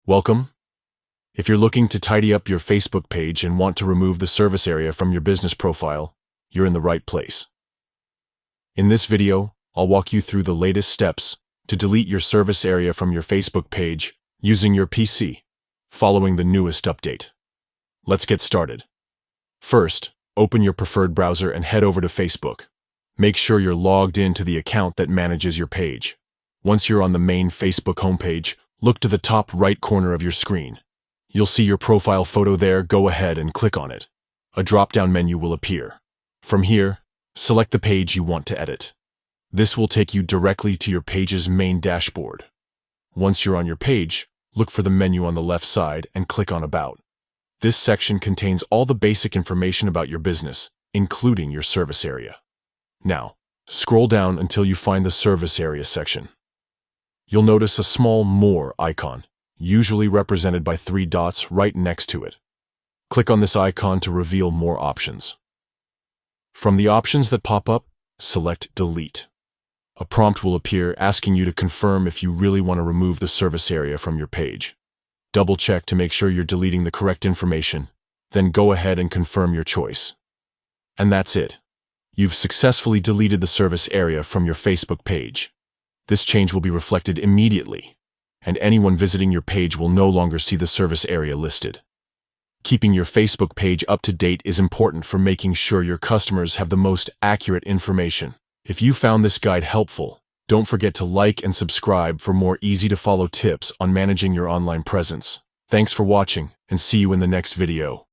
Welcome. If you're looking to tidy up your Facebook page and want to remove the service area from your business profile, you're in the right place. In this video, I'll walk you through the latest steps to delete your service area from your Facebook page using your PC, following the newest update. Let's get started. First, open your preferred browser and head over to Facebook. Make sure you're logged into the account that manages your page. Once you're on the main Facebook homepage, look to the top right corner of your screen. You'll see your profile photo there. Go ahead and click on it. A drop-down menu will appear. From here, select the page you want to edit. This will take you directly to your page's main dashboard. Once you're on your page, look for the menu on the left side and click on About. This section contains all the basic information about your business, including your service area. Now, scroll down until you find the service area section. You'll notice a small More icon, usually represented by 3 dots right next to it. Click on this icon to reveal more options. From the options that pop up, select Delete. A prompt will appear asking you to confirm if you really want to remove the service area from your page. Double-check to make sure you're deleting the correct information, then go ahead and confirm your choice. And that's it. You've successfully deleted the service area from your Facebook page. This change will be reflected immediately, and anyone visiting your page will no longer see the service area listed. Keeping your Facebook page up to date is important for making sure your customers have the most accurate information. If you found this guide helpful, don't forget to like and subscribe for more easy-to-follow tips on managing your online presence. Thanks for watching, and see you in the next video.